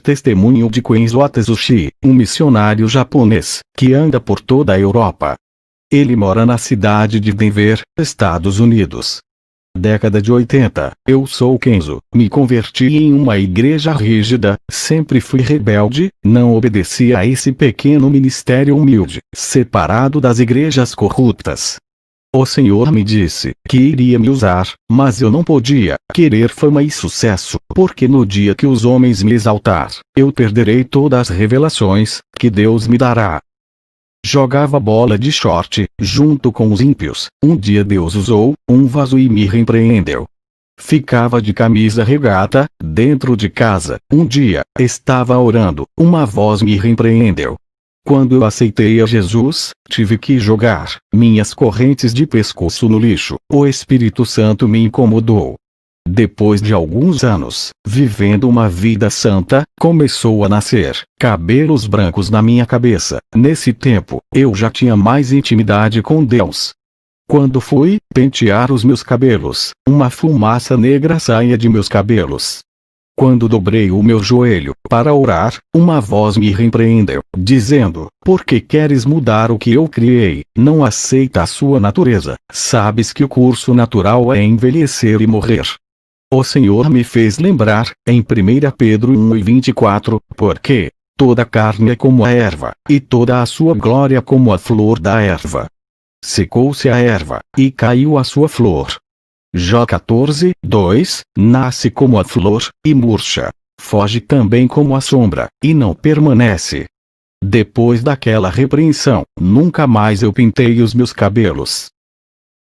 testemunho de Kenzo Atsushi, um missionário japonês, que anda por toda a Europa. Ele mora na cidade de Denver, Estados Unidos. Década de 80, eu sou Kenzo, me converti em uma igreja rígida, sempre fui rebelde, não obedeci a esse pequeno ministério humilde, separado das igrejas corruptas. O Senhor me disse que iria me usar, mas eu não podia querer fama e sucesso, porque no dia que os homens me exaltar, eu perderei todas as revelações que Deus me dará. Jogava bola de short, junto com os ímpios. Um dia Deus usou um vaso e me repreendeu. Ficava de camisa regata, dentro de casa. Um dia, estava orando, uma voz me repreendeu. Quando eu aceitei a Jesus, tive que jogar minhas correntes de pescoço no lixo. O Espírito Santo me incomodou. Depois de alguns anos, vivendo uma vida santa, começou a nascer cabelos brancos na minha cabeça. Nesse tempo, eu já tinha mais intimidade com Deus. Quando fui pentear os meus cabelos, uma fumaça negra saía de meus cabelos. Quando dobrei o meu joelho para orar, uma voz me repreendeu, dizendo: "Por que queres mudar o que eu criei? Não aceita a sua natureza. Sabes que o curso natural é envelhecer e morrer." O Senhor me fez lembrar, em 1 Pedro 1:24, porque toda carne é como a erva, e toda a sua glória como a flor da erva. Secou-se a erva, e caiu a sua flor. Jó 14:2, nasce como a flor, e murcha. Foge também como a sombra, e não permanece. Depois daquela repreensão, nunca mais eu pintei os meus cabelos.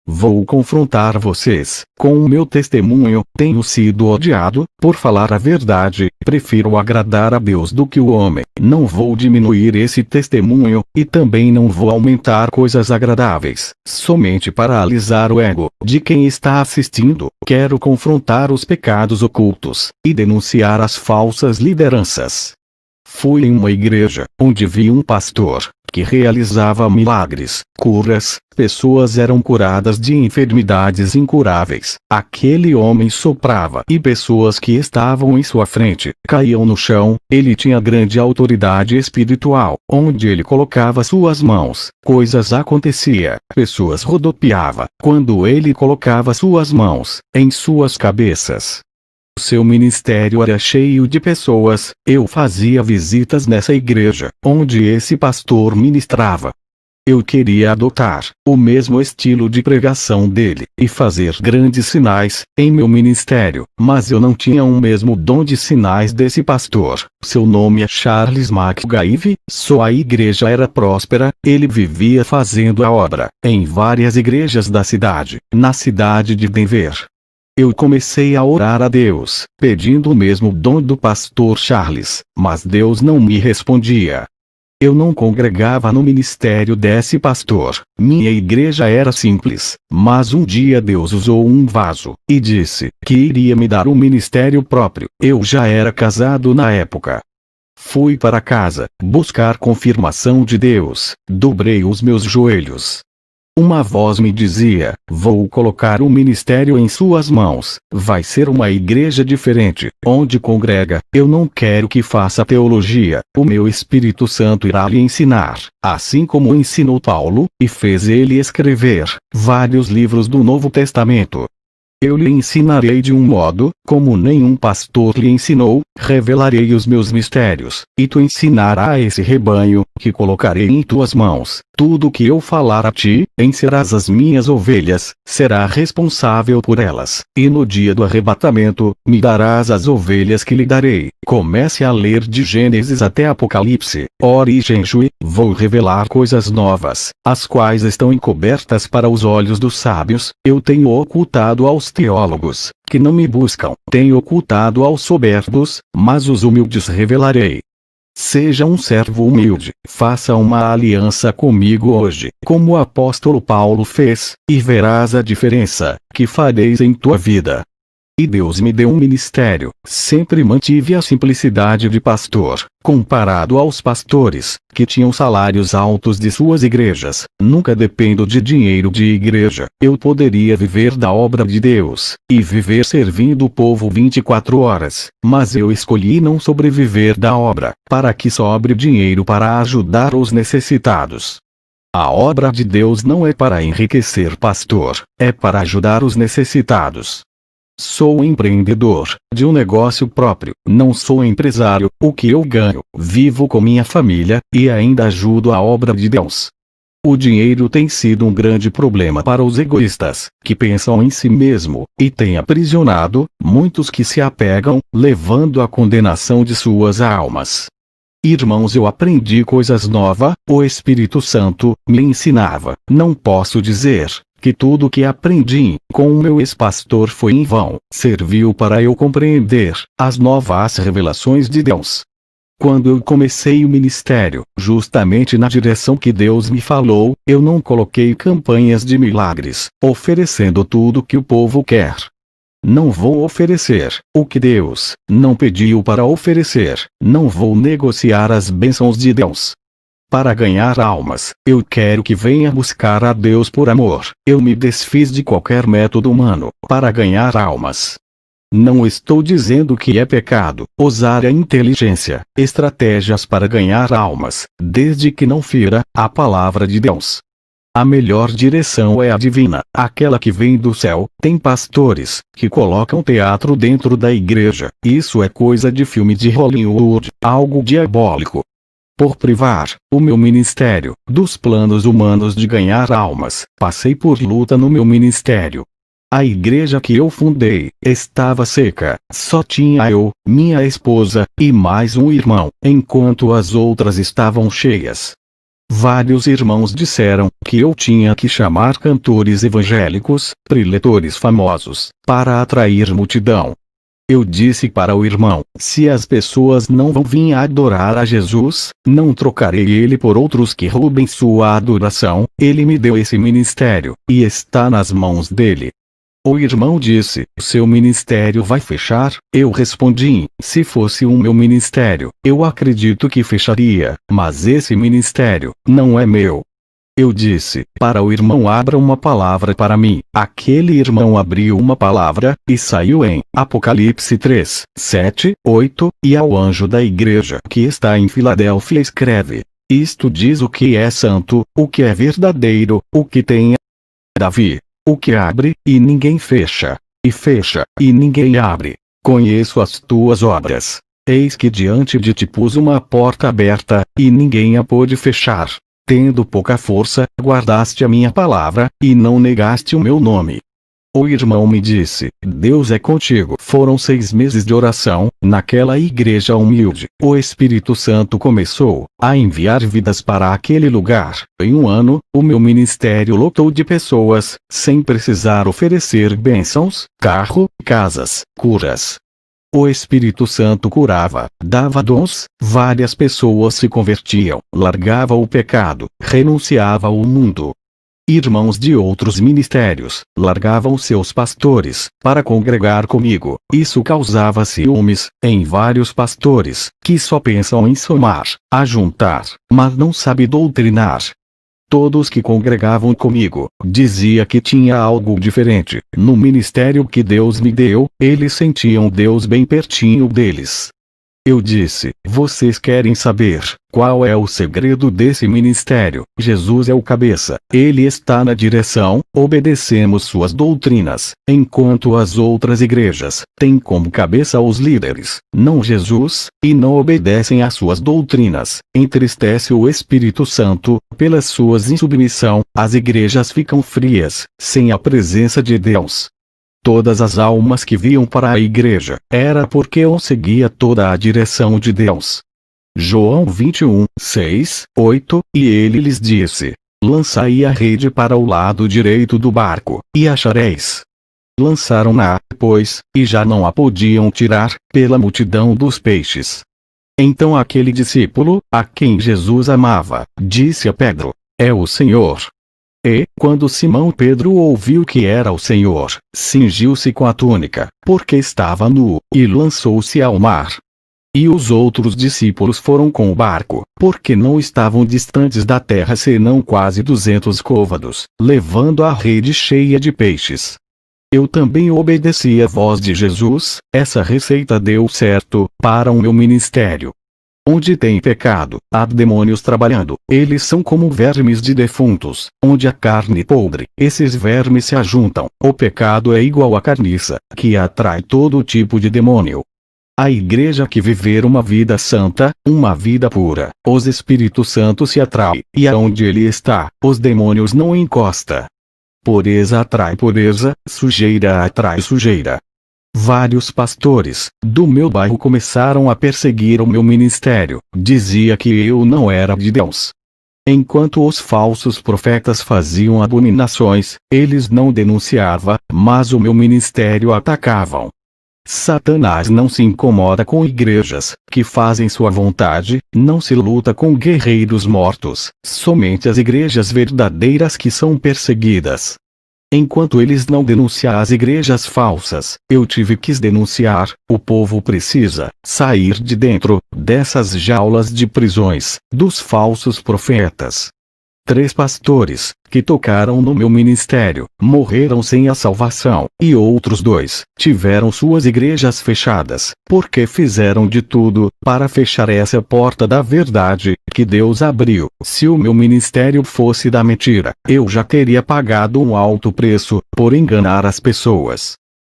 Vou confrontar vocês com o meu testemunho. Tenho sido odiado por falar a verdade. Prefiro agradar a Deus do que o homem. Não vou diminuir esse testemunho, e também não vou aumentar coisas agradáveis, somente para alisar o ego de quem está assistindo. Quero confrontar os pecados ocultos e denunciar as falsas lideranças. Fui em uma igreja, onde vi um pastor que realizava milagres, curas, pessoas eram curadas de enfermidades incuráveis. Aquele homem soprava e pessoas que estavam em sua frente caíam no chão. Ele tinha grande autoridade espiritual. Onde ele colocava suas mãos, coisas acontecia. Pessoas rodopiavam quando ele colocava suas mãos em suas cabeças. Seu ministério era cheio de pessoas. Eu fazia visitas nessa igreja, onde esse pastor ministrava. Eu queria adotar o mesmo estilo de pregação dele, e fazer grandes sinais em meu ministério, mas eu não tinha o mesmo dom de sinais desse pastor. Seu nome é Charles McGive. Sua igreja era próspera, ele vivia fazendo a obra em várias igrejas da cidade, na cidade de Denver. Eu comecei a orar a Deus, pedindo o mesmo dom do pastor Charles, mas Deus não me respondia. Eu não congregava no ministério desse pastor. Minha igreja era simples, mas um dia Deus usou um vaso, e disse que iria me dar um ministério próprio. Eu já era casado na época. Fui para casa, buscar confirmação de Deus, dobrei os meus joelhos. Uma voz me dizia: "Vou colocar um ministério em suas mãos. Vai ser uma igreja diferente, onde congrega. Eu não quero que faça teologia. O meu Espírito Santo irá lhe ensinar, assim como ensinou Paulo, e fez ele escrever vários livros do Novo Testamento. Eu lhe ensinarei de um modo, como nenhum pastor lhe ensinou, revelarei os meus mistérios, e tu ensinarás a esse rebanho, que colocarei em tuas mãos. Tudo o que eu falar a ti, serás as minhas ovelhas, será responsável por elas, e no dia do arrebatamento, me darás as ovelhas que lhe darei." Comece a ler de Gênesis até Apocalipse. Ore e jejue. Vou revelar coisas novas, as quais estão encobertas para os olhos dos sábios. Eu tenho ocultado aos teólogos, que não me buscam. Tenho ocultado aos soberbos, mas os humildes revelarei. Seja um servo humilde, faça uma aliança comigo hoje, como o apóstolo Paulo fez, e verás a diferença que fareis em tua vida. E Deus me deu um ministério. Sempre mantive a simplicidade de pastor, comparado aos pastores, que tinham salários altos de suas igrejas. Nunca dependo de dinheiro de igreja. Eu poderia viver da obra de Deus, e viver servindo o povo 24 horas. Mas eu escolhi não sobreviver da obra, para que sobre dinheiro para ajudar os necessitados. A obra de Deus não é para enriquecer pastor, é para ajudar os necessitados. Sou empreendedor, de um negócio próprio, não sou empresário. O que eu ganho, vivo com minha família, e ainda ajudo a obra de Deus. O dinheiro tem sido um grande problema para os egoístas, que pensam em si mesmo, e tem aprisionado muitos que se apegam, levando à condenação de suas almas. Irmãos, eu aprendi coisas novas, o Espírito Santo me ensinava. Não posso dizer que tudo o que aprendi com o meu ex-pastor foi em vão. Serviu para eu compreender as novas revelações de Deus. Quando eu comecei o ministério, justamente na direção que Deus me falou, eu não coloquei campanhas de milagres, oferecendo tudo que o povo quer. Não vou oferecer o que Deus não pediu para oferecer. Não vou negociar as bênçãos de Deus. Para ganhar almas, eu quero que venha buscar a Deus por amor. Eu me desfiz de qualquer método humano para ganhar almas. Não estou dizendo que é pecado usar a inteligência, estratégias para ganhar almas, desde que não fira a palavra de Deus. A melhor direção é a divina, aquela que vem do céu. Tem pastores que colocam teatro dentro da igreja. Isso é coisa de filme de Hollywood, algo diabólico. Por privar o meu ministério dos planos humanos de ganhar almas, passei por luta no meu ministério. A igreja que eu fundei estava seca, só tinha eu, minha esposa, e mais um irmão, enquanto as outras estavam cheias. Vários irmãos disseram que eu tinha que chamar cantores evangélicos, preletores famosos, para atrair multidão. Eu disse para o irmão: se as pessoas não vão vir adorar a Jesus, não trocarei ele por outros que roubem sua adoração. Ele me deu esse ministério, e está nas mãos dele. O irmão disse: seu ministério vai fechar? Eu respondi: se fosse o meu ministério, eu acredito que fecharia, mas esse ministério não é meu. Eu disse para o irmão: abra uma palavra para mim. Aquele irmão abriu uma palavra, e saiu em Apocalipse 3, 7, 8, e ao anjo da igreja que está em Filadélfia escreve: isto diz o que é santo, o que é verdadeiro, o que tem Davi, o que abre, e ninguém fecha, e fecha, e ninguém abre. Conheço as tuas obras. Eis que diante de ti pus uma porta aberta, e ninguém a pôde fechar. Tendo pouca força, guardaste a minha palavra, e não negaste o meu nome. O irmão me disse: Deus é contigo. Foram 6 meses de oração, naquela igreja humilde. O Espírito Santo começou a enviar vidas para aquele lugar. Em um ano, o meu ministério lotou de pessoas, sem precisar oferecer bênçãos, carro, casas, curas. O Espírito Santo curava, dava dons, várias pessoas se convertiam, largava o pecado, renunciava ao mundo. Irmãos de outros ministérios largavam seus pastores para congregar comigo. Isso causava ciúmes em vários pastores que só pensam em somar, ajuntar, mas não sabem doutrinar. Todos que congregavam comigo dizia que tinha algo diferente no ministério que Deus me deu. Eles sentiam Deus bem pertinho deles. Eu disse: vocês querem saber qual é o segredo desse ministério? Jesus é o cabeça, ele está na direção, obedecemos suas doutrinas, enquanto as outras igrejas têm como cabeça os líderes, não Jesus, e não obedecem às suas doutrinas. Entristece o Espírito Santo, pelas suas insubmissão, as igrejas ficam frias, sem a presença de Deus. Todas as almas que vinham para a igreja, era porque eu seguia toda a direção de Deus. João 21, 6, 8, e ele lhes disse: lançai a rede para o lado direito do barco, e achareis. Lançaram-na, pois, e já não a podiam tirar, pela multidão dos peixes. Então aquele discípulo, a quem Jesus amava, disse a Pedro: é o Senhor. E, quando Simão Pedro ouviu que era o Senhor, cingiu-se com a túnica, porque estava nu, e lançou-se ao mar. E os outros discípulos foram com o barco, porque não estavam distantes da terra senão quase 200 côvados, levando a rede cheia de peixes. Eu também obedeci à voz de Jesus. Essa receita deu certo para o meu ministério. Onde tem pecado, há demônios trabalhando. Eles são como vermes de defuntos. Onde há carne podre, esses vermes se ajuntam. O pecado é igual à carniça, que atrai todo tipo de demônio. A igreja que viver uma vida santa, uma vida pura, os Espíritos Santos se atrai, e aonde ele está, os demônios não encosta. Pureza atrai pureza, sujeira atrai sujeira. Vários pastores do meu bairro começaram a perseguir o meu ministério. Dizia que eu não era de Deus. Enquanto os falsos profetas faziam abominações, eles não denunciavam, mas o meu ministério atacavam. Satanás não se incomoda com igrejas que fazem sua vontade, não se luta com guerreiros mortos, somente as igrejas verdadeiras que são perseguidas. Enquanto eles não denunciam as igrejas falsas, eu tive que denunciar. O povo precisa sair de dentro dessas jaulas de prisões dos falsos profetas. 3 pastores, que tocaram no meu ministério, morreram sem a salvação, e outros 2, tiveram suas igrejas fechadas, porque fizeram de tudo, para fechar essa porta da verdade, que Deus abriu. Se o meu ministério fosse da mentira, eu já teria pagado um alto preço, por enganar as pessoas.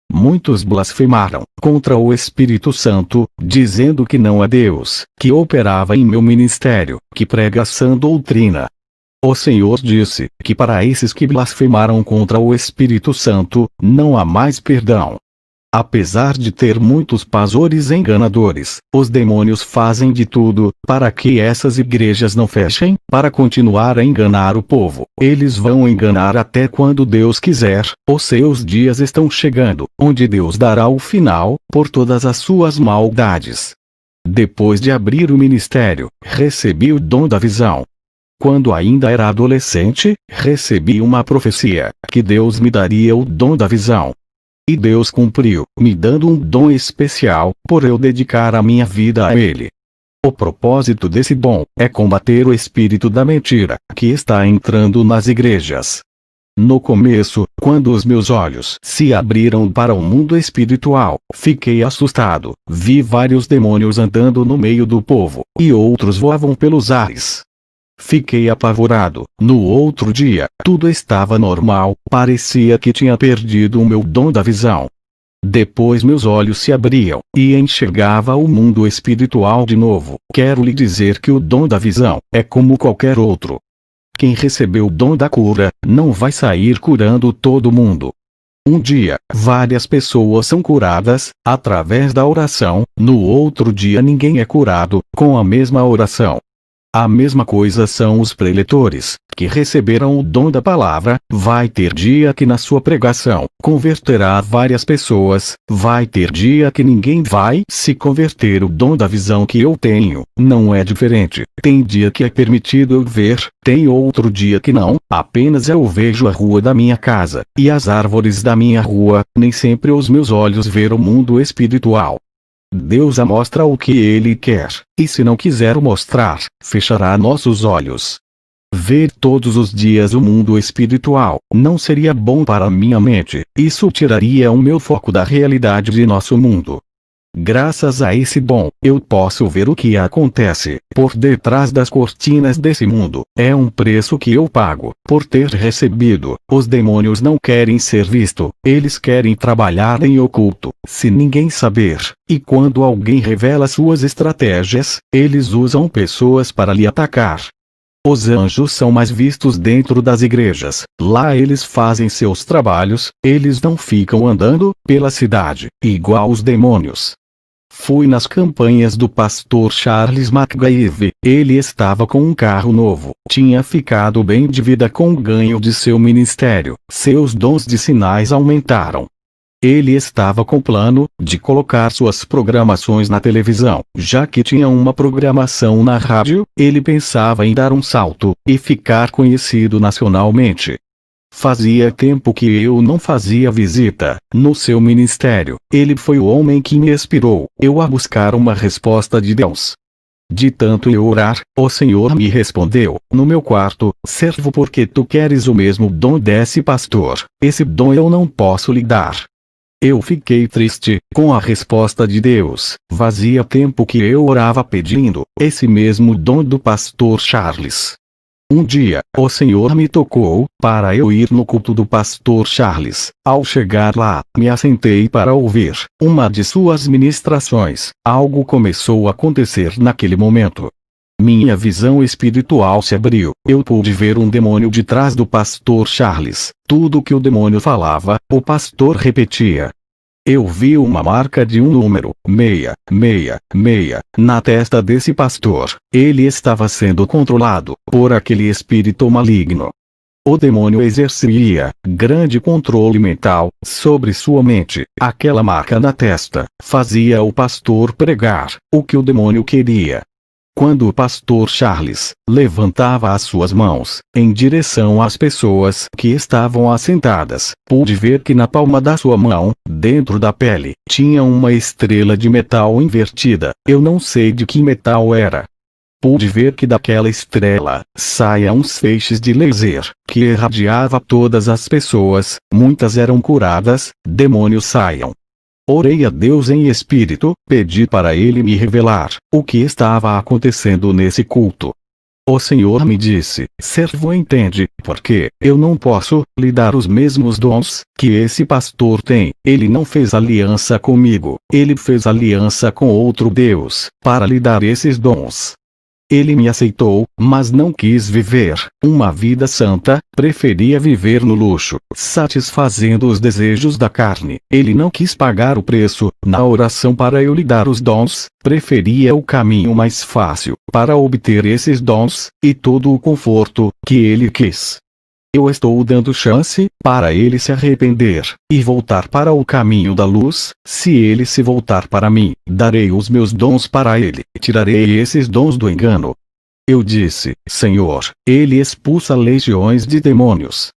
Muitos blasfemaram contra o Espírito Santo, dizendo que não é Deus, que operava em meu ministério, que prega sã doutrina. O Senhor disse que para esses que blasfemaram contra o Espírito Santo, não há mais perdão. Apesar de ter muitos pastores enganadores, os demônios fazem de tudo para que essas igrejas não fechem, para continuar a enganar o povo. Eles vão enganar até quando Deus quiser. Os seus dias estão chegando, onde Deus dará o final por todas as suas maldades. Depois de abrir o ministério, recebi o dom da visão. Quando ainda era adolescente, recebi uma profecia, que Deus me daria o dom da visão. E Deus cumpriu, me dando um dom especial, por eu dedicar a minha vida a Ele. O propósito desse dom é combater o espírito da mentira, que está entrando nas igrejas. No começo, quando os meus olhos se abriram para o mundo espiritual, fiquei assustado. Vi vários demônios andando no meio do povo, e outros voavam pelos ares. Fiquei apavorado. No outro dia, tudo estava normal, parecia que tinha perdido o meu dom da visão. Depois meus olhos se abriam, e enxergava o mundo espiritual de novo. Quero lhe dizer que o dom da visão é como qualquer outro. Quem recebeu o dom da cura, não vai sair curando todo mundo. Um dia, várias pessoas são curadas, através da oração, no outro dia ninguém é curado, com a mesma oração. A mesma coisa são os preletores, que receberam o dom da palavra. Vai ter dia que na sua pregação, converterá várias pessoas, vai ter dia que ninguém vai se converter. O dom da visão que eu tenho, não é diferente. Tem dia que é permitido eu ver, tem outro dia que não, apenas eu vejo a rua da minha casa, e as árvores da minha rua, nem sempre os meus olhos veem o mundo espiritual. Deus mostra o que Ele quer, e se não quiser mostrar, fechará nossos olhos. Ver todos os dias o mundo espiritual não seria bom para minha mente, isso tiraria o meu foco da realidade de nosso mundo. Graças a esse dom, eu posso ver o que acontece por detrás das cortinas desse mundo. É um preço que eu pago por ter recebido. Os demônios não querem ser vistos, eles querem trabalhar em oculto, se ninguém saber. E quando alguém revela suas estratégias, eles usam pessoas para lhe atacar. Os anjos são mais vistos dentro das igrejas. Lá eles fazem seus trabalhos, eles não ficam andando pela cidade, igual os demônios. Fui nas campanhas do pastor Charles McGaeve. Ele estava com um carro novo, tinha ficado bem de vida com o ganho de seu ministério. Seus dons de sinais aumentaram. Ele estava com plano de colocar suas programações na televisão. Já que tinha uma programação na rádio, ele pensava em dar um salto e ficar conhecido nacionalmente. Fazia tempo que eu não fazia visita no seu ministério. Ele foi o homem que me inspirou a buscar uma resposta de Deus. De tanto eu orar, o Senhor me respondeu, no meu quarto: servo, porque tu queres o mesmo dom desse pastor, esse dom eu não posso lhe dar. Eu fiquei triste com a resposta de Deus. Fazia tempo que eu orava pedindo esse mesmo dom do pastor Charles. Um dia, o Senhor me tocou para eu ir no culto do pastor Charles. Ao chegar lá, me assentei para ouvir uma de suas ministrações. Algo começou a acontecer naquele momento. Minha visão espiritual se abriu. Eu pude ver um demônio de trás do pastor Charles. Tudo que o demônio falava, o pastor repetia. Eu vi uma marca de um número, 666, na testa desse pastor. Ele estava sendo controlado por aquele espírito maligno. O demônio exercia grande controle mental sobre sua mente. Aquela marca na testa fazia o pastor pregar o que o demônio queria. Quando o pastor Charles levantava as suas mãos em direção às pessoas que estavam assentadas, pude ver que na palma da sua mão, dentro da pele, tinha uma estrela de metal invertida. Eu não sei de que metal era. Pude ver que daquela estrela saia uns feixes de laser que irradiava todas as pessoas. Muitas eram curadas, demônios saiam. Orei a Deus em espírito, pedi para Ele me revelar o que estava acontecendo nesse culto. O Senhor me disse: servo, entende, porque eu não posso lhe dar os mesmos dons que esse pastor tem. Ele não fez aliança comigo, ele fez aliança com outro Deus para lhe dar esses dons. Ele me aceitou, mas não quis viver uma vida santa, preferia viver no luxo, satisfazendo os desejos da carne. Ele não quis pagar o preço na oração para eu lhe dar os dons, preferia o caminho mais fácil para obter esses dons e todo o conforto que ele quis. Eu estou dando chance para ele se arrepender e voltar para o caminho da luz. Se ele se voltar para mim, darei os meus dons para ele, tirarei esses dons do engano. Eu disse: Senhor, ele expulsa legiões de demônios.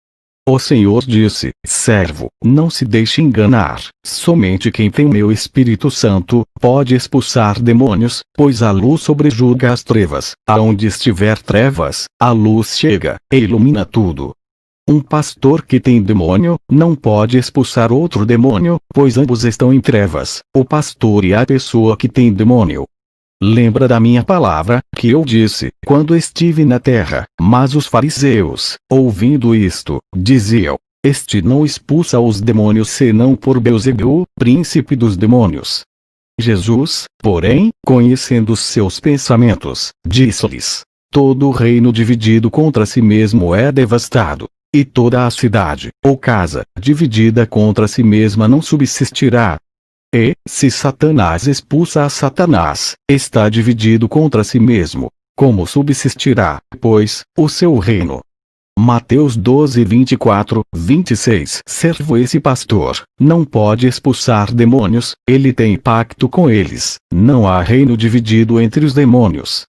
O Senhor disse: servo, não se deixe enganar. Somente quem tem meu Espírito Santo pode expulsar demônios, pois a luz sobrejuga as trevas. Aonde estiver trevas, a luz chega e ilumina tudo. Um pastor que tem demônio não pode expulsar outro demônio, pois ambos estão em trevas, o pastor e a pessoa que tem demônio. Lembra da minha palavra, que eu disse, quando estive na terra? Mas os fariseus, ouvindo isto, diziam: este não expulsa os demônios senão por Beelzebul, príncipe dos demônios. Jesus, porém, conhecendo os seus pensamentos, disse-lhes: todo reino dividido contra si mesmo é devastado. E toda a cidade, ou casa, dividida contra si mesma não subsistirá. E, se Satanás expulsa a Satanás, está dividido contra si mesmo. Como subsistirá, pois, o seu reino? Mateus 12, 24, 26. Servo, esse pastor não pode expulsar demônios, ele tem pacto com eles. Não há reino dividido entre os demônios.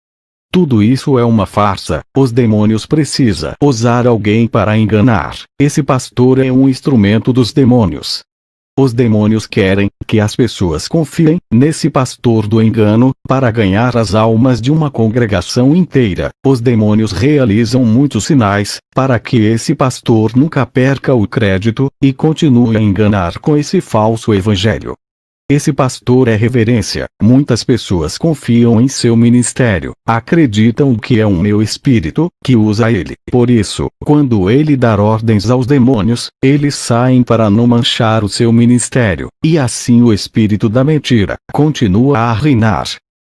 Tudo isso é uma farsa. Os demônios precisam usar alguém para enganar. Esse pastor é um instrumento dos demônios. Os demônios querem que as pessoas confiem nesse pastor do engano para ganhar as almas de uma congregação inteira. Os demônios realizam muitos sinais para que esse pastor nunca perca o crédito e continue a enganar com esse falso evangelho. Esse pastor é reverência. Muitas pessoas confiam em seu ministério, acreditam que é um meu espírito que usa ele. Por isso, quando ele dar ordens aos demônios, eles saem para não manchar o seu ministério, e assim o espírito da mentira continua a reinar.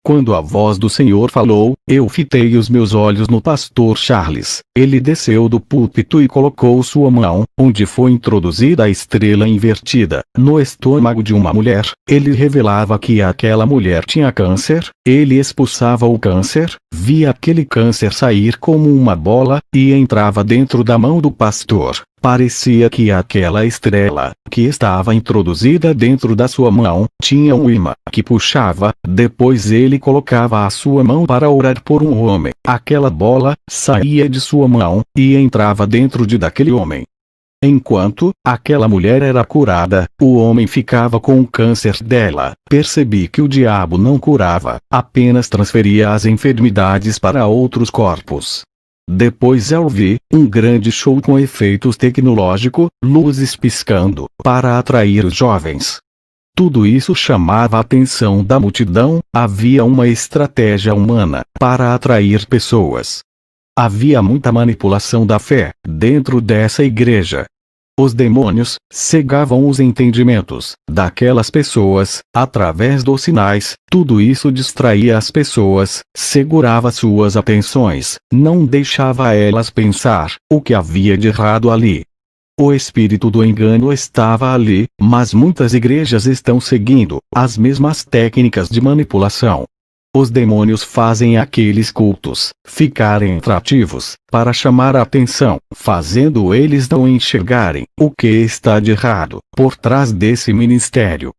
Quando a voz do Senhor falou, eu fitei os meus olhos no pastor Charles. Ele desceu do púlpito e colocou sua mão, onde foi introduzida a estrela invertida, no estômago de uma mulher. Ele revelava que aquela mulher tinha câncer, ele expulsava o câncer, via aquele câncer sair como uma bola, e entrava dentro da mão do pastor. Parecia que aquela estrela, que estava introduzida dentro da sua mão, tinha um imã que puxava. Depois ele colocava a sua mão para orar por um homem. Aquela bola saía de sua mão e entrava dentro daquele homem. Enquanto aquela mulher era curada, o homem ficava com o câncer dela. Percebi que o diabo não curava, apenas transferia as enfermidades para outros corpos. Depois eu vi um grande show com efeitos tecnológicos, luzes piscando, para atrair os jovens. Tudo isso chamava a atenção da multidão. Havia uma estratégia humana para atrair pessoas. Havia muita manipulação da fé dentro dessa igreja. Os demônios cegavam os entendimentos daquelas pessoas através dos sinais. Tudo isso distraía as pessoas, segurava suas atenções, não deixava elas pensar o que havia de errado ali. O espírito do engano estava ali, mas muitas igrejas estão seguindo as mesmas técnicas de manipulação. Os demônios fazem aqueles cultos ficarem atrativos, para chamar a atenção, fazendo eles não enxergarem o que está de errado por trás desse ministério.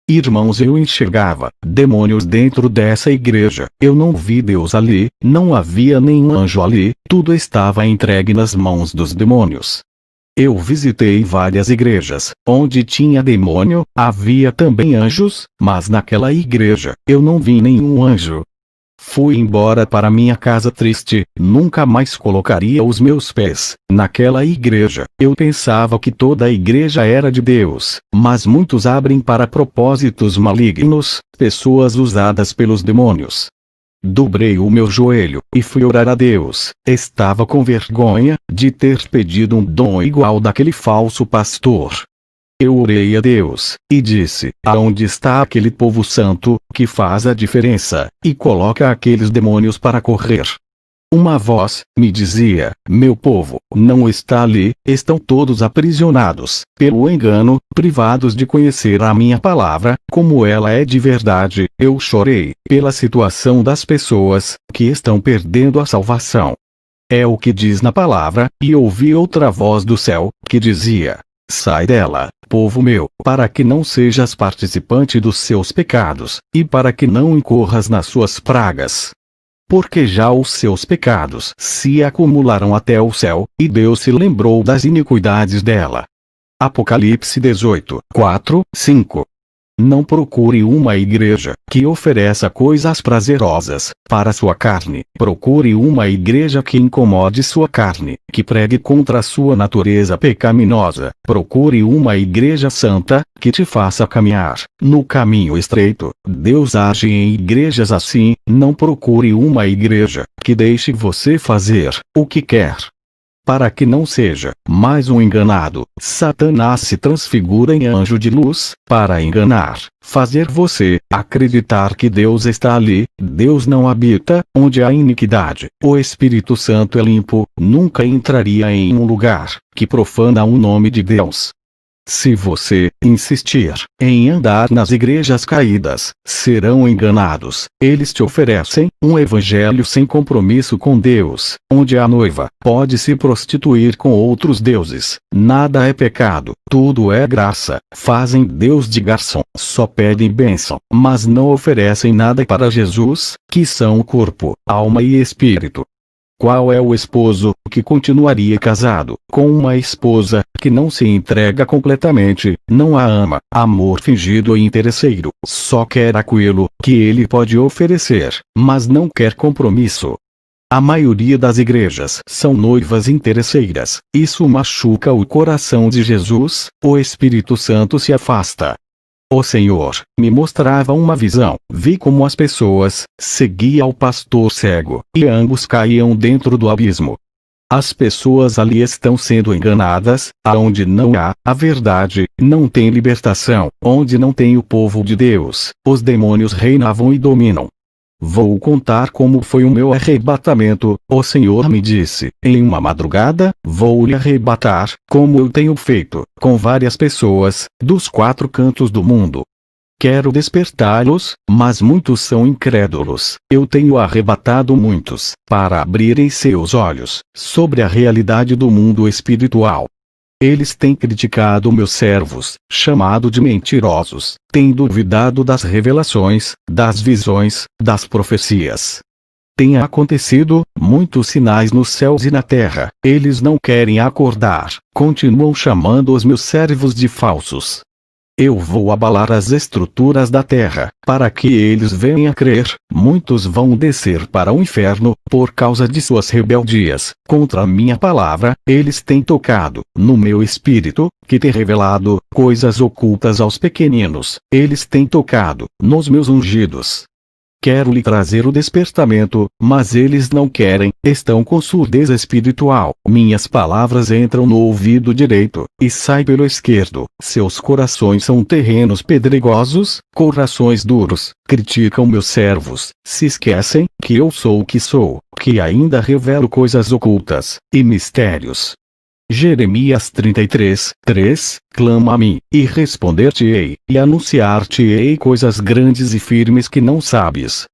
Irmãos, eu enxergava demônios dentro dessa igreja. Eu não vi Deus ali, não havia nenhum anjo ali, tudo estava entregue nas mãos dos demônios. Eu visitei várias igrejas, onde tinha demônio, havia também anjos, mas naquela igreja, eu não vi nenhum anjo. Fui embora para minha casa triste, nunca mais colocaria os meus pés naquela igreja. Eu pensava que toda a igreja era de Deus, mas muitos abrem para propósitos malignos, pessoas usadas pelos demônios. Dobrei o meu joelho e fui orar a Deus. Estava com vergonha de ter pedido um dom igual daquele falso pastor. Eu orei a Deus e disse: aonde está aquele povo santo que faz a diferença e coloca aqueles demônios para correr? Uma voz me dizia: meu povo não está ali, estão todos aprisionados pelo engano, privados de conhecer a minha palavra, como ela é de verdade. Eu chorei pela situação das pessoas que estão perdendo a salvação. É o que diz na palavra, e ouvi outra voz do céu, que dizia: sai dela, povo meu, para que não sejas participante dos seus pecados, e para que não incorras nas suas pragas. Porque já os seus pecados se acumularam até o céu, e Deus se lembrou das iniquidades dela. Apocalipse 18, 4, 5. Não procure uma igreja que ofereça coisas prazerosas para sua carne. Procure uma igreja que incomode sua carne, que pregue contra a sua natureza pecaminosa. Procure uma igreja santa, que te faça caminhar no caminho estreito. Deus age em igrejas assim. Não procure uma igreja que deixe você fazer o que quer. Para que não seja mais um enganado, Satanás se transfigura em anjo de luz, para enganar, fazer você acreditar que Deus está ali. Deus não habita onde há iniquidade. O Espírito Santo é limpo, nunca entraria em um lugar que profana o nome de Deus. Se você insistir em andar nas igrejas caídas, serão enganados. Eles te oferecem um evangelho sem compromisso com Deus, onde a noiva pode se prostituir com outros deuses. Nada é pecado, tudo é graça. Fazem Deus de garçom, só pedem bênção, mas não oferecem nada para Jesus, que são o corpo, alma e espírito. Qual é o esposo que continuaria casado com uma esposa que não se entrega completamente, não a ama? Amor fingido e interesseiro, só quer aquilo que ele pode oferecer, mas não quer compromisso. A maioria das igrejas são noivas interesseiras. Isso machuca o coração de Jesus. O Espírito Santo se afasta. O Senhor me mostrava uma visão. Vi como as pessoas seguiam o pastor cego, e ambos caíam dentro do abismo. As pessoas ali estão sendo enganadas. Aonde não há a verdade, não tem libertação. Onde não tem o povo de Deus, os demônios reinavam e dominam. Vou contar como foi o meu arrebatamento. O Senhor me disse, em uma madrugada, vou lhe arrebatar, como eu tenho feito com várias pessoas, dos 4 cantos do mundo. Quero despertá-los, mas muitos são incrédulos. Eu tenho arrebatado muitos, para abrirem seus olhos sobre a realidade do mundo espiritual. Eles têm criticado meus servos, chamado de mentirosos, têm duvidado das revelações, das visões, das profecias. Tem acontecido muitos sinais nos céus e na terra. Eles não querem acordar, continuam chamando os meus servos de falsos. Eu vou abalar as estruturas da terra, para que eles venham a crer. Muitos vão descer para o inferno, por causa de suas rebeldias. Contra a minha palavra, eles têm tocado, no meu espírito, que tem revelado, coisas ocultas aos pequeninos. Eles têm tocado, nos meus ungidos. Quero lhe trazer o despertamento, mas eles não querem, estão com surdez espiritual. Minhas palavras entram no ouvido direito, e saem pelo esquerdo. Seus corações são terrenos pedregosos, corações duros, criticam meus servos, se esquecem, que eu sou o que sou, que ainda revelo coisas ocultas, e mistérios. Jeremias 33, 3, clama a mim, e responder-te-ei, e anunciar-te-ei coisas grandes e firmes que não sabes.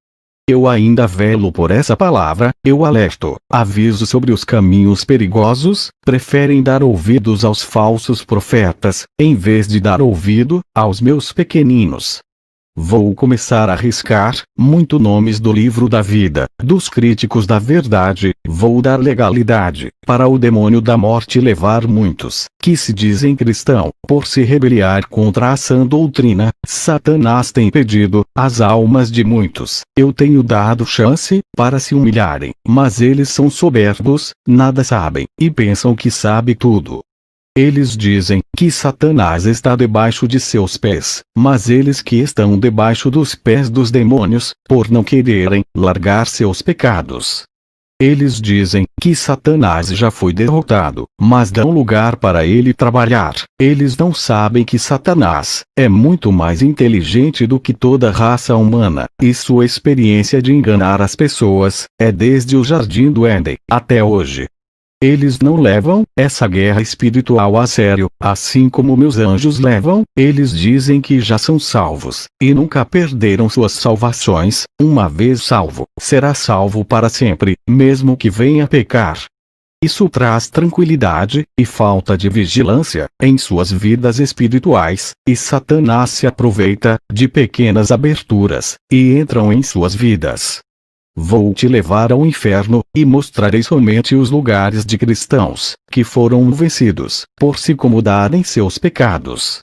Eu ainda velo por essa palavra, eu alerto, aviso sobre os caminhos perigosos, preferem dar ouvidos aos falsos profetas, em vez de dar ouvido, aos meus pequeninos. Vou começar a riscar, muito nomes do livro da vida, dos críticos da verdade, vou dar legalidade, para o demônio da morte levar muitos, que se dizem cristão, por se rebeliar contra a sã doutrina. Satanás tem pedido, as almas de muitos, eu tenho dado chance, para se humilharem, mas eles são soberbos, nada sabem, e pensam que sabe tudo. Eles dizem que Satanás está debaixo de seus pés, mas eles que estão debaixo dos pés dos demônios, por não quererem largar seus pecados. Eles dizem que Satanás já foi derrotado, mas dão lugar para ele trabalhar. Eles não sabem que Satanás é muito mais inteligente do que toda a raça humana, e sua experiência de enganar as pessoas é desde o Jardim do Éden até hoje. Eles não levam essa guerra espiritual a sério, assim como meus anjos levam. Eles dizem que já são salvos, e nunca perderam suas salvações. Uma vez salvo, será salvo para sempre, mesmo que venha pecar. Isso traz tranquilidade, e falta de vigilância, em suas vidas espirituais, e Satanás se aproveita de pequenas aberturas, e entram em suas vidas. Vou te levar ao inferno, e mostrarei somente os lugares de cristãos, que foram vencidos, por se acomodarem seus pecados.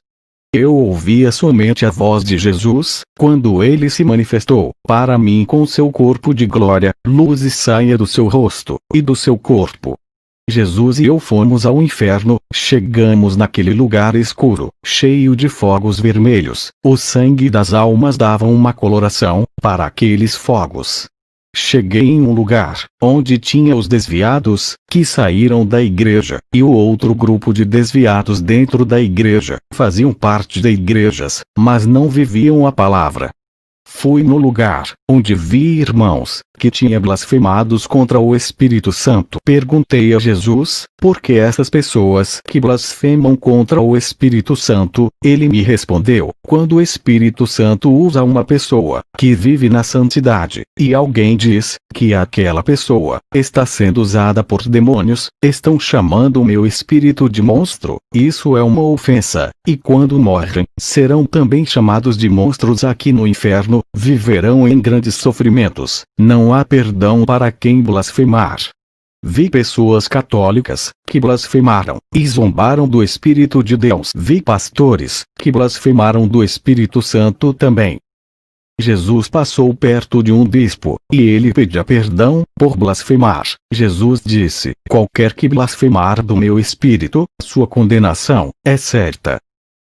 Eu ouvia somente a voz de Jesus, quando ele se manifestou, para mim com seu corpo de glória, luz saia do seu rosto, e do seu corpo. Jesus e eu fomos ao inferno, chegamos naquele lugar escuro, cheio de fogos vermelhos, o sangue das almas dava uma coloração, para aqueles fogos. Cheguei em um lugar, onde tinha os desviados, que saíram da igreja, e o outro grupo de desviados dentro da igreja, faziam parte de igrejas, mas não viviam a palavra. Fui no lugar, onde vi irmãos, que tinham blasfemados contra o Espírito Santo. Perguntei a Jesus, por que essas pessoas que blasfemam contra o Espírito Santo? Ele me respondeu, quando o Espírito Santo usa uma pessoa, que vive na santidade, e alguém diz, que aquela pessoa, está sendo usada por demônios, estão chamando o meu espírito de monstro, isso é uma ofensa, e quando morrem, serão também chamados de monstros aqui no inferno, viverão em grandes sofrimentos, não há perdão para quem blasfemar. Vi pessoas católicas, que blasfemaram, e zombaram do Espírito de Deus. Vi pastores, que blasfemaram do Espírito Santo também. Jesus passou perto de um bispo, e ele pedia perdão, por blasfemar. Jesus disse, qualquer que blasfemar do meu Espírito, sua condenação, é certa.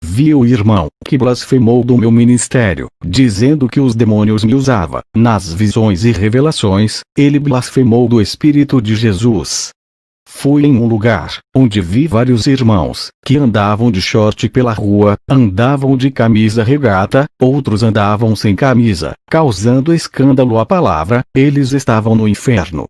Vi o irmão, que blasfemou do meu ministério, dizendo que os demônios me usava. Nas visões e revelações, ele blasfemou do Espírito de Jesus. Fui em um lugar, onde vi vários irmãos, que andavam de short pela rua, andavam de camisa regata, outros andavam sem camisa, causando escândalo à palavra, eles estavam no inferno.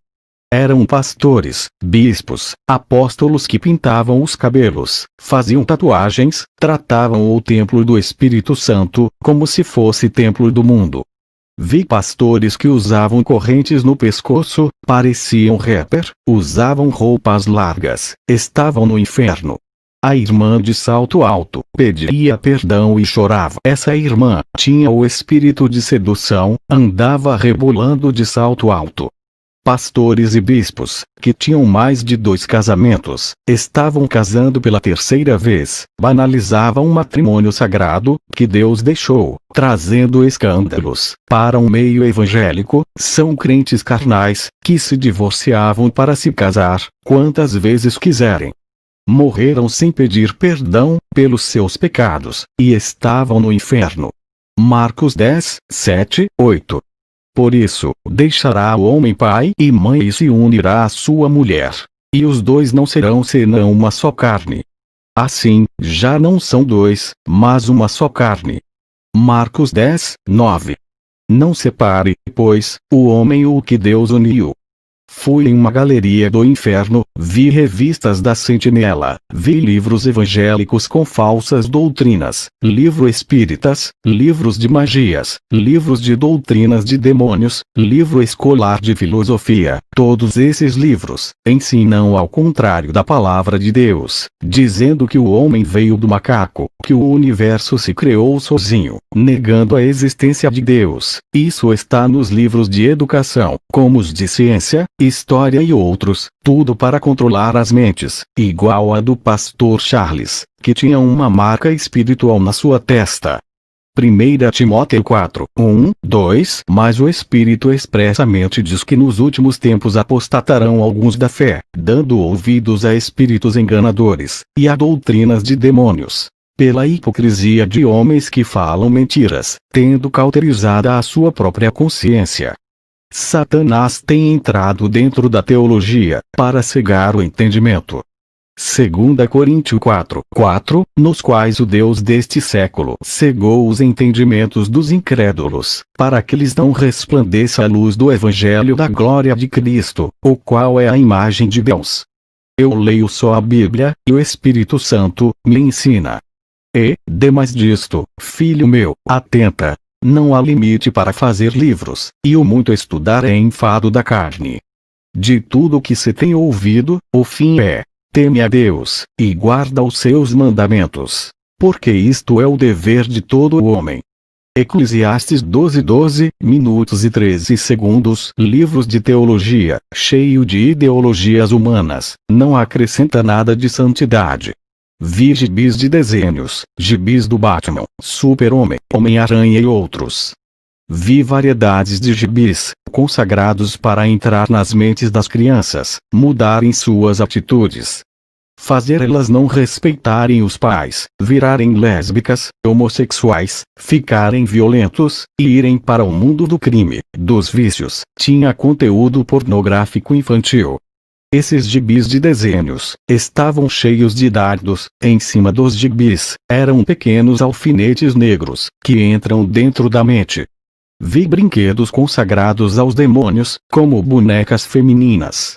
Eram pastores, bispos, apóstolos que pintavam os cabelos, faziam tatuagens, tratavam o templo do Espírito Santo, como se fosse templo do mundo. Vi pastores que usavam correntes no pescoço, pareciam rapper, usavam roupas largas, estavam no inferno. A irmã de salto alto pedia perdão e chorava. Essa irmã tinha o espírito de sedução, andava rebolando de salto alto. Pastores e bispos, que tinham mais de 2 casamentos, estavam casando pela 3ª vez, banalizavam um matrimônio sagrado, que Deus deixou, trazendo escândalos para um meio evangélico. São crentes carnais, que se divorciavam para se casar, quantas vezes quiserem. Morreram sem pedir perdão pelos seus pecados, e estavam no inferno. Marcos 10, 7, 8. Por isso, deixará o homem pai e mãe e se unirá à sua mulher. E os dois não serão senão uma só carne. Assim, já não são 2, mas uma só carne. Marcos 10, 9. Não separe, pois, o homem o que Deus uniu. Fui em uma galeria do inferno, vi revistas da Sentinela, vi livros evangélicos com falsas doutrinas, livros espíritas, livros de magias, livros de doutrinas de demônios, livro escolar de filosofia. Todos esses livros ensinam ao contrário da palavra de Deus, dizendo que o homem veio do macaco, que o universo se criou sozinho, negando a existência de Deus. Isso está nos livros de educação, como os de ciência, história e outros, tudo para controlar as mentes, igual a do pastor Charles, que tinha uma marca espiritual na sua testa. 1 Timóteo 4, 1, 2. Mas o Espírito expressamente diz que nos últimos tempos apostatarão alguns da fé, dando ouvidos a espíritos enganadores, e a doutrinas de demônios, pela hipocrisia de homens que falam mentiras, tendo cauterizada a sua própria consciência. Satanás tem entrado dentro da teologia, para cegar o entendimento. 2 Coríntios 4, 4, nos quais o Deus deste século cegou os entendimentos dos incrédulos, para que lhes não resplandeça a luz do Evangelho da glória de Cristo, o qual é a imagem de Deus. Eu leio só a Bíblia, e o Espírito Santo me ensina. E, demais disto, filho meu, atenta. Não há limite para fazer livros, e o muito estudar é enfado da carne. De tudo o que se tem ouvido, o fim é: teme a Deus, e guarda os seus mandamentos, porque isto é o dever de todo o homem. Eclesiastes 12, 12 minutos e 13 segundos. Livros de teologia, cheio de ideologias humanas, não acrescenta nada de santidade. Vi gibis de desenhos, gibis do Batman, Super-Homem, Homem-Aranha e outros. Vi variedades de gibis, consagrados para entrar nas mentes das crianças, mudarem suas atitudes, fazer elas não respeitarem os pais, virarem lésbicas, homossexuais, ficarem violentos, e irem para o mundo do crime, dos vícios. Tinha conteúdo pornográfico infantil. Esses gibis de desenhos estavam cheios de dardos. Em cima dos gibis eram pequenos alfinetes negros que entram dentro da mente. Vi brinquedos consagrados aos demônios, como bonecas femininas.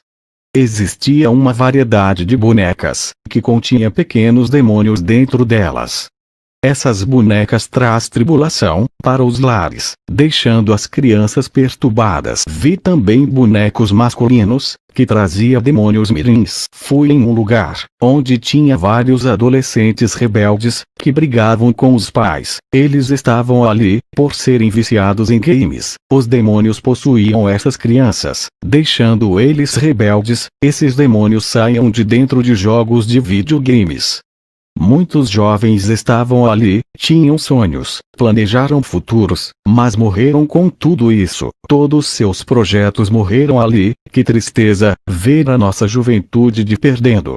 Existia uma variedade de bonecas que continha pequenos demônios dentro delas. Essas bonecas traz tribulação para os lares, deixando as crianças perturbadas. Vi também bonecos masculinos, que trazia demônios mirins. Fui em um lugar, onde tinha vários adolescentes rebeldes, que brigavam com os pais. Eles estavam ali, por serem viciados em games. Os demônios possuíam essas crianças, deixando eles rebeldes. Esses demônios saíam de dentro de jogos de videogames. Muitos jovens estavam ali, tinham sonhos, planejaram futuros, mas morreram com tudo isso. Todos seus projetos morreram ali. Que tristeza, ver a nossa juventude de perdendo.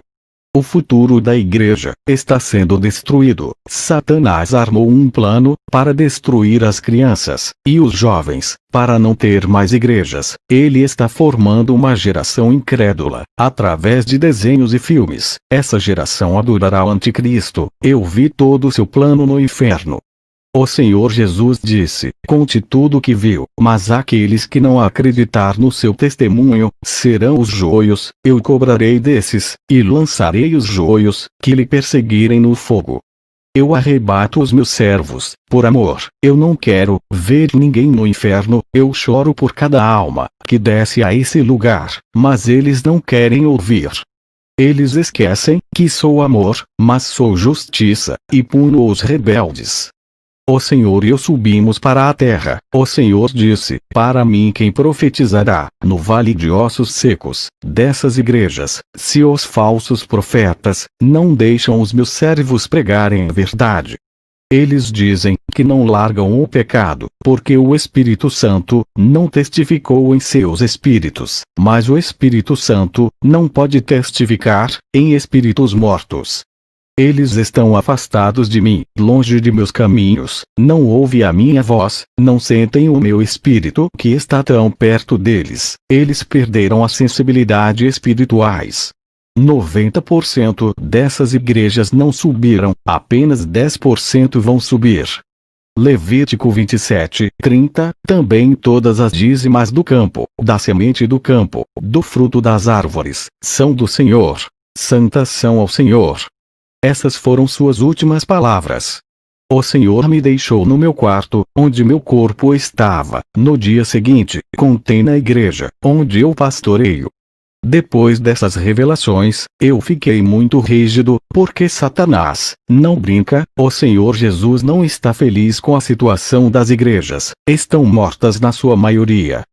O futuro da igreja está sendo destruído. Satanás armou um plano para destruir as crianças e os jovens, para não ter mais igrejas. Ele está formando uma geração incrédula, através de desenhos e filmes. Essa geração adorará o anticristo. Eu vi todo o seu plano no inferno. O Senhor Jesus disse: conte tudo o que viu, mas aqueles que não acreditar no seu testemunho, serão os joios. Eu cobrarei desses, e lançarei os joios, que lhe perseguirem no fogo. Eu arrebato os meus servos, por amor. Eu não quero ver ninguém no inferno. Eu choro por cada alma que desce a esse lugar, mas eles não querem ouvir. Eles esquecem que sou amor, mas sou justiça, e puno os rebeldes. O Senhor e eu subimos para a terra. O Senhor disse: para mim quem profetizará, no vale de ossos secos, dessas igrejas, se os falsos profetas não deixam os meus servos pregarem a verdade? Eles dizem que não largam o pecado, porque o Espírito Santo não testificou em seus espíritos, mas o Espírito Santo não pode testificar em espíritos mortos. Eles estão afastados de mim, longe de meus caminhos, não ouvem a minha voz, não sentem o meu espírito que está tão perto deles. Eles perderam a sensibilidade espirituais. 90% dessas igrejas não subiram, apenas 10% vão subir. Levítico 27:30. Também todas as dízimas do campo, da semente do campo, do fruto das árvores, são do Senhor. Santas são ao Senhor. Essas foram suas últimas palavras. O Senhor me deixou no meu quarto, onde meu corpo estava. No dia seguinte, contei na igreja, onde eu pastoreio. Depois dessas revelações, eu fiquei muito rígido, porque Satanás não brinca. O Senhor Jesus não está feliz com a situação das igrejas, estão mortas na sua maioria.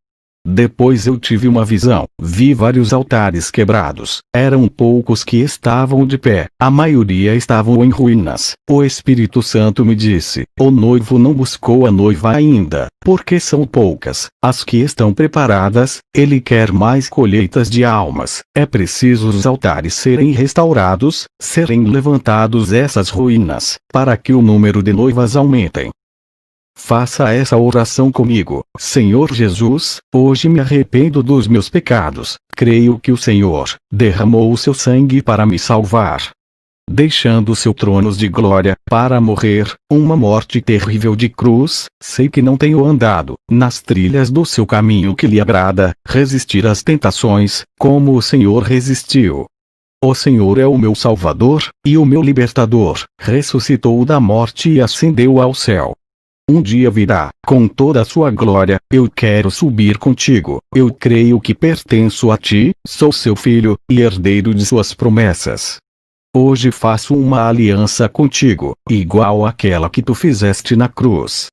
Depois eu tive uma visão, vi vários altares quebrados, eram poucos que estavam de pé, a maioria estavam em ruínas. O Espírito Santo me disse: o noivo não buscou a noiva ainda, porque são poucas as que estão preparadas, ele quer mais colheitas de almas, é preciso os altares serem restaurados, serem levantados essas ruínas, para que o número de noivas aumentem. Faça essa oração comigo. Senhor Jesus, hoje me arrependo dos meus pecados. Creio que o Senhor derramou o seu sangue para me salvar, deixando seu trono de glória, para morrer, uma morte terrível de cruz. Sei que não tenho andado nas trilhas do seu caminho que lhe agrada, resistir às tentações, como o Senhor resistiu. O Senhor é o meu Salvador, e o meu Libertador, ressuscitou da morte e ascendeu ao céu. Um dia virá, com toda a sua glória. Eu quero subir contigo. Eu creio que pertenço a ti, sou seu filho, e herdeiro de suas promessas. Hoje faço uma aliança contigo, igual àquela que tu fizeste na cruz.